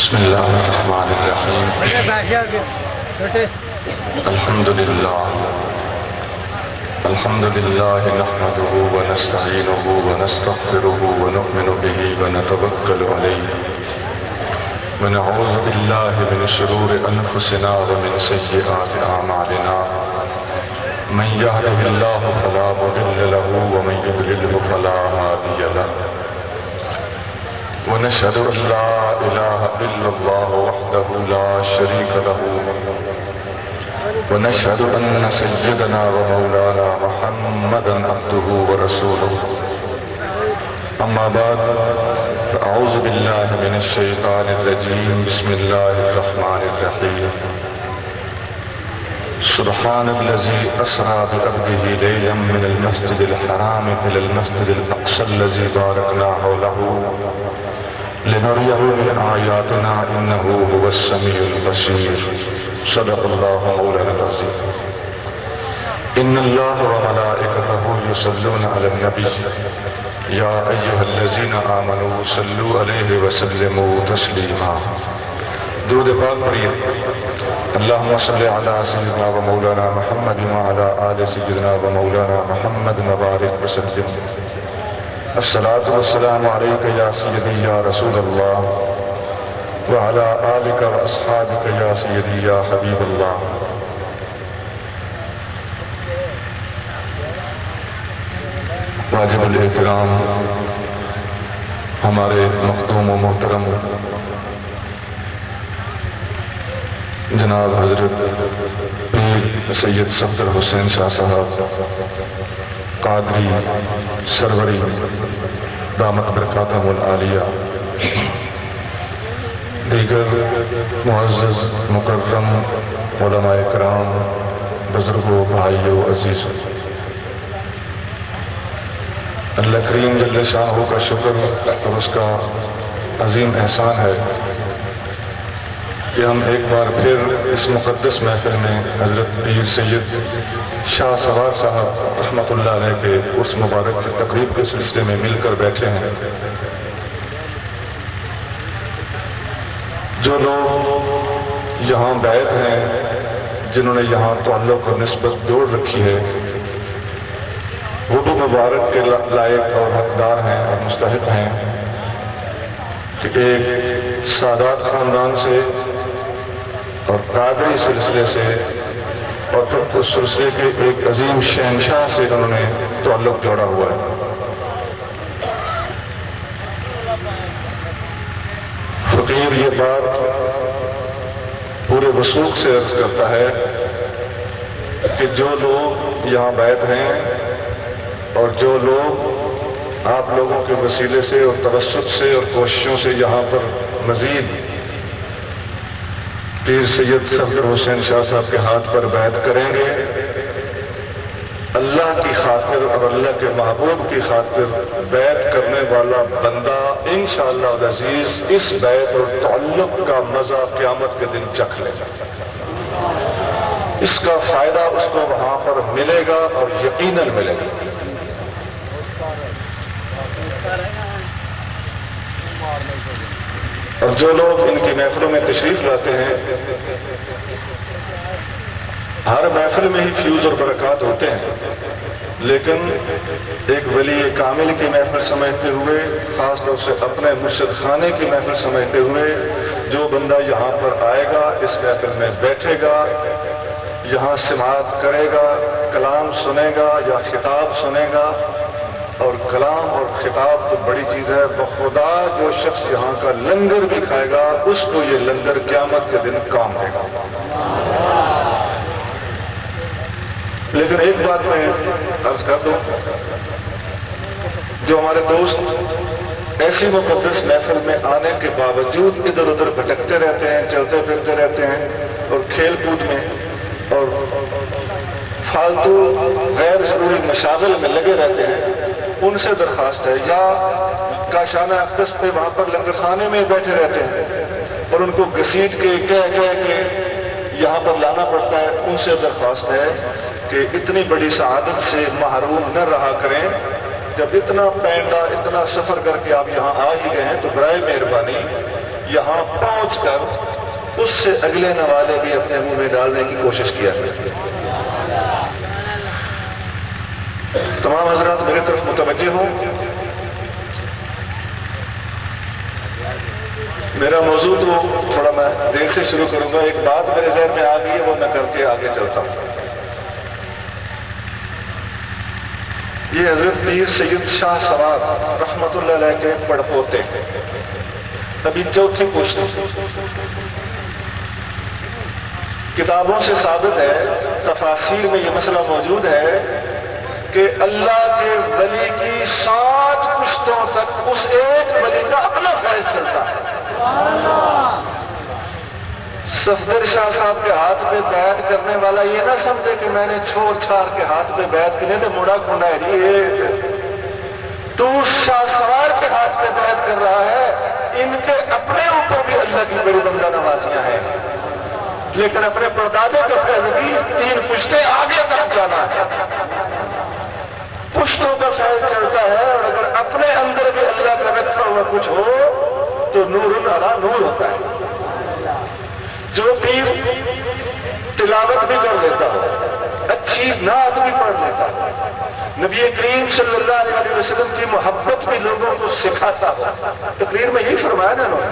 بسم الله الرحمن الرحيم. الحمد لله نحمده ونستعينه ونستغفره ونؤمن به ونتوكل عليه ونعوذ بالله من شرور أنفسنا ومن سيئات أعمالنا من يهده الله فلا مضل له ومن يضلله فلا هادي له ونشهد أن لا إله إلا الله وحده لا شريك له ونشهد أن سيدنا ومولانا محمدا عبده ورسوله أما بعد فأعوذ بالله من الشيطان الرجيم بسم الله الرحمن الرحيم سبحان الذي أسرى بعبده ليلا من المسجد الحرام إلى المسجد الأقصى الذي باركنا حوله لنريه من آياتنا إنه هو السميع البصير صدق الله مولانا العظيم. إن الله وملائكته يصلون على النبي يا أيها الذين آمنوا صلوا عليه وسلموا تسليما. درود پاک پڑھیے. اللهم صل على سيدنا ومولانا محمد وعلى آل سيدنا ومولانا محمد وبارك وسلم. الصلاة والسلام عليك يا سيدي يا رسول الله وعلى آلك وأصحابك يا سيدي يا حبيب الله. واجب الاحترام ہمارے مخدوم و محترم جناب حضرت پیر سید صفدر حسین شاہ صاحب قادری سروری دامت برکاتہم العالیہ، دیگر معزز مکرم علماء کرام، بزرگوں، بھائیوں، عزیزوں، اللہ کریم جل شانہ کا شکر اور اس کا عظیم احسان ہے کہ ہم ایک بار پھر اس مقدس محفل میں حضرت پیر سید شاہ سوار صاحب رحمۃ اللہ علیہ کے اس مبارک کی تقریب کے سلسلے میں مل کر بیٹھے ہیں. جو لوگ یہاں بیعت ہیں، جنہوں نے یہاں تعلق اور نسبت جوڑ رکھی ہے، وہ بھی مبارک کے لائق اور حقدار ہیں اور مستحق ہیں کہ ایک سادات خاندان سے اور قادری سلسلے سے اور پھر اس سلسلے کے ایک عظیم شہنشاہ سے انہوں نے تعلق جوڑا ہوا ہے. فقیر یہ بات پورے وثوق سے عرض کرتا ہے کہ جو لوگ یہاں بیعت ہیں اور جو لوگ آپ لوگوں کے وسیلے سے اور توسط سے اور کوششوں سے یہاں پر مزید پیر سید صفدر حسین شاہ صاحب کے ہاتھ پر بیعت کریں گے، اللہ کی خاطر اور اللہ کے محبوب کی خاطر بیعت کرنے والا بندہ انشاءاللہ العزیز اس بیعت اور تعلق کا مزہ قیامت کے دن چکھ لے گا. اس کا فائدہ اس کو وہاں پر ملے گا اور یقیناً ملے گا. اور جو لوگ ان کی محفلوں میں تشریف لاتے ہیں، ہر محفل میں ہی فیوز اور برکات ہوتے ہیں، لیکن ایک ولی کامل کی محفل سمجھتے ہوئے، خاص طور سے اپنے مرشد خانے کی محفل سمجھتے ہوئے جو بندہ یہاں پر آئے گا، اس محفل میں بیٹھے گا، یہاں سماعت کرے گا، کلام سنے گا یا خطاب سنے گا، اور کلام اور خطاب تو بڑی چیز ہے، بخدا جو شخص یہاں کا لنگر بھی کھائے گا اس کو یہ لنگر قیامت کے دن کام دے گا. لیکن ایک بات میں عرض کر دوں، جو ہمارے دوست ایسی مقدس محفل میں آنے کے باوجود ادھر ادھر بھٹکتے رہتے ہیں، چلتے پھرتے رہتے ہیں اور کھیل کود میں اور فالتو غیر ضروری مشاغل میں لگے رہتے ہیں، ان سے درخواست ہے، یا کاشانہ اقدس پہ وہاں پر لنگر خانے میں بیٹھے رہتے ہیں اور ان کو گھسیٹ کے کہہ کے یہاں پر لانا پڑتا ہے، ان سے درخواست ہے کہ اتنی بڑی سعادت سے محروم نہ رہا کریں. جب اتنا پینڈا اتنا سفر کر کے آپ یہاں آ ہی گئے ہیں تو برائے مہربانی یہاں پہنچ کر اس سے اگلے نوالے بھی اپنے منہ میں ڈالنے کی کوشش کیا کرتے. تمام حضرات میری طرف متوجہ ہوں. میرا موضوع تو تھوڑا میں دیر سے شروع کروں گا. ایک بات میرے ذہن میں آ گئی ہے، وہ میں کر کے آگے چلتا ہوں. یہ حضرت پیر سید شاہ سوار رحمت اللہ علیہ کے پڑپوتے ہیں. ابھی چوتھی پشت. کتابوں سے ثابت ہے، تفاسیر میں یہ مسئلہ موجود ہے کہ اللہ کے ولی کی 7 پشتوں تک اس ایک ولی کا اپنا فیض چلتا ہے. صفدر شاہ صاحب کے ہاتھ پہ بیعت کرنے والا یہ نہ سمجھے کہ میں نے چھوڑ چھاڑ کے ہاتھ پہ بیعت کرنے تو مڑا کنڈا ہے. تو شاہ سوار کے ہاتھ پہ بیعت کر رہا ہے. ان کے اپنے اوپر بھی اللہ کی بڑی بندہ نوازیاں ہیں، لیکن اپنے پردادے کا فیض بھی 3 پشتیں آگے تک جانا ہے. پشتوں کا فیض چلتا ہے، اور اگر اپنے اندر بھی اللہ کا رکھا ہوا کچھ ہو تو نور علی نور ہوتا ہے. جو پیر تلاوت بھی کر لیتا ہو، اچھی نعت بھی پڑھ لیتا ہو، نبی کریم صلی اللہ علیہ وسلم کی محبت بھی لوگوں کو سکھاتا ہو. تقریر میں یہی فرمایا نا انہوں نے.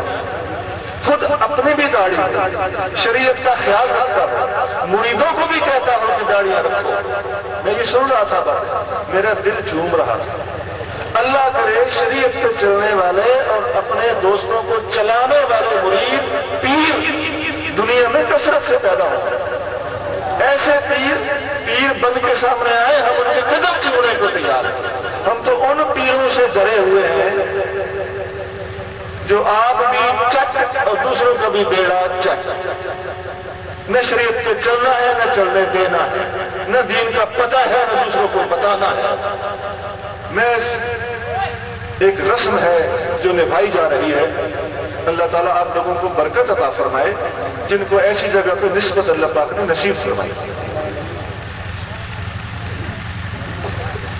خود اپنی بھی داڑھی شریعت کا خیال رکھتا ہو، مریدوں کو بھی کہتا ہو کہ داڑیاں رکھو. میں یہ سن رہا تھا بات، میرا دل جھوم رہا تھا. اللہ کرے شریعت پہ چلنے والے اور اپنے دوستوں کو چلانے والے مرید پیر دنیا میں کثرت سے پیدا ہو. ایسے پیر بن کے سامنے آئے، ہم ان کے قدم چھوڑنے کو تیار ہیں. ہم تو ان پیروں سے ڈرے ہوئے ہیں جو آپ بھی چٹ اور دوسروں کا بھی بیڑا چٹ. نہ شریعت پہ چلنا ہے، نہ چلنے دینا ہے، نہ دین کا پتہ ہے، نہ دوسروں کو بتانا ہے. میں ایک رسم ہے جو نبھائی جا رہی ہے. اللہ تعالیٰ آپ لوگوں کو برکت عطا فرمائے جن کو ایسی جگہ پہ نسبت اللہ پاک نے نصیب فرمائی.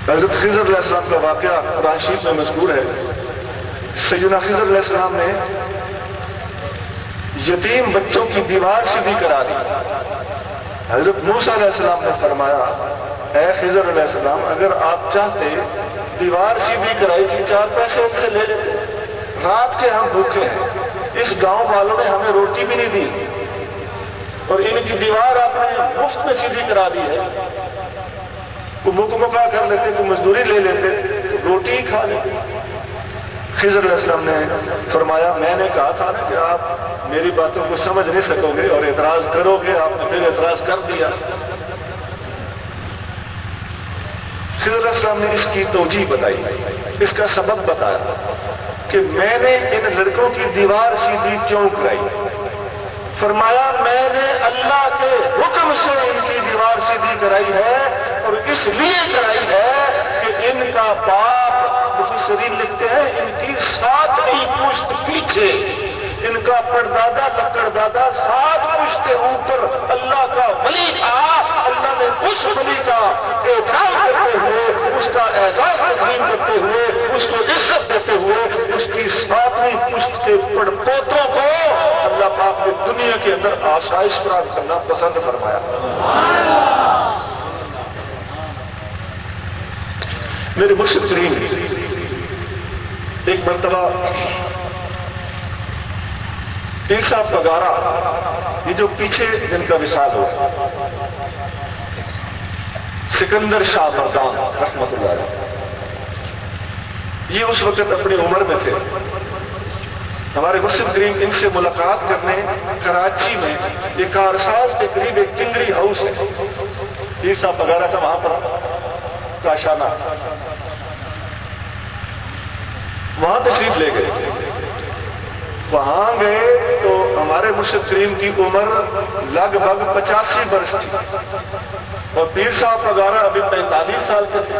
حضرت خضر علیہ السلام کا واقعہ قرآن شریف میں مذکور ہے. سیدنا خضر علیہ السلام نے یتیم بچوں کی دیوار سیدھی کرا دی. حضرت موسیٰ علیہ السلام نے فرمایا، اے خضر علیہ السلام، اگر آپ چاہتے دیوار سیدھی کرائی تھی 4 پیسے ان سے لے لیتے. رات کے ہم بھوکے ہیں، اس گاؤں والوں نے ہمیں روٹی بھی نہیں دی، اور ان کی دیوار آپ نے مفت میں سیدھی کرا دی ہے. وہ مکمکا کر لیتے، کوئی مزدوری لے لیتے تو روٹی ہی کھا لیتے. خضر علیہ السلام نے فرمایا، میں نے کہا تھا نا کہ آپ میری باتوں کو سمجھ نہیں سکو گے اور اعتراض کرو گے. آپ نے پھر اعتراض کر دیا. خضر علیہ السلام نے اس کی توجیہ بتائی، اس کا سبب بتایا کہ میں نے ان لڑکوں کی دیوار سیدھی کیوں کرائی. فرمایا، میں نے اللہ کے حکم سے ان کی دیوار سیدھی کرائی ہے، اور اس لیے کرائی ہے کہ ان کا باپ، مفسرین لکھتے ہیں، ان کی 7ویں پشت پیچھے، ان کا پردادا لکڑ دادا 7 پشتے اوپر اللہ کا ولی تھا. اللہ نے اس ولی کا احترام کرتے ہوئے، اس کا اعزاز تسلیم کرتے ہوئے، اس کو عزت دیتے ہوئے اس کی 7ویں پشت کے پڑپوتوں کو اللہ پاک نے دنیا کے اندر آسائش فراہم کرنا پسند فرمایا. میرے مرشد کریم ایک مرتبہ پیر صاحب پگارا، یہ جو پیچھے جن کا وصال ہو، سکندر شاہ مردان رحمت اللہ علیہ، یہ اس وقت اپنی عمر میں تھے. ہمارے مرشد کریم ان سے ملاقات کرنے کراچی میں ایک کارساز کے قریب ایک کنگری ہاؤس ہے، پیر صاحب پگارا تھا وہاں پر کاشانہ، وہاں تشریف لے گئے. وہاں گئے تو ہمارے مرشد کریم کی عمر لگ بھگ 85 برس تھی، اور پیر صاحب پگارا ابھی 45 سال کے تھے.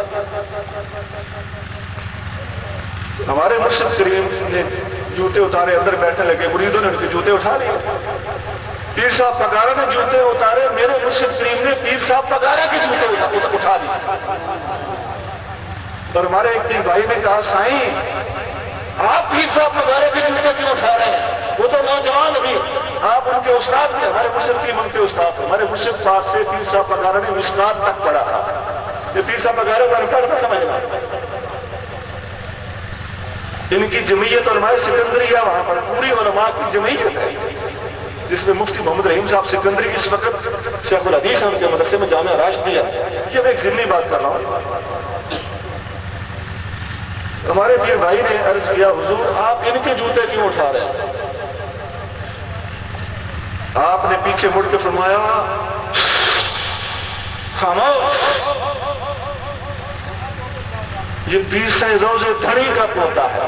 ہمارے مرشد کریم نے جوتے اتارے، اندر بیٹھنے لگے. مریدوں نے ان کے جوتے اٹھا لیے. پیر صاحب پگارا نے جوتے اتارے، میرے مرشد کریم نے پیر صاحب پگارا کے جوتے اٹھا لیے. اور ہمارے ایک بھائی نے کہا، سائیں آپ پیر صاحب ہمارے بھی جوتے کیوں اٹھا رہے ہیں؟ وہ تو نوجوان ابھی، آپ ان کے استاد ہیں، ہمارے مرشد کی ان کے استاد ہیں، ہمارے مرشد پاک سے پیر صاحب پگارا نے مشکات تک پڑھا تھا، یہ پیر صاحب پگارے کو انپڑھ نہ سمجھنا۔ ان کی جمعیت علماء سکندریہ وہاں پر پوری علماء کی جمعیت ہے، جس میں مفتی محمد رحیم صاحب سکندری اس وقت شیخ الحدیث ہیں، ان کے مدرسے میں جامعہ راشدیہ ہے۔ یہ میں ایک ضمنی بات کر رہا ہوں۔ ہمارے پیر بھائی نے عرض کیا حضور آپ ان کے جوتے کیوں اٹھا رہے ہیں؟ آپ نے پیچھے مڑ کے فرمایا خاموش، یہ پیر سے روز دھڑی کا پوتا ہے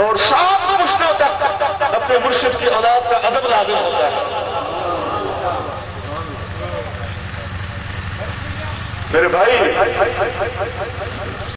اور 7 پشتوں تک اپنے مرشد کی اولاد کا ادب لازم ہوتا ہے۔ میرے بھائی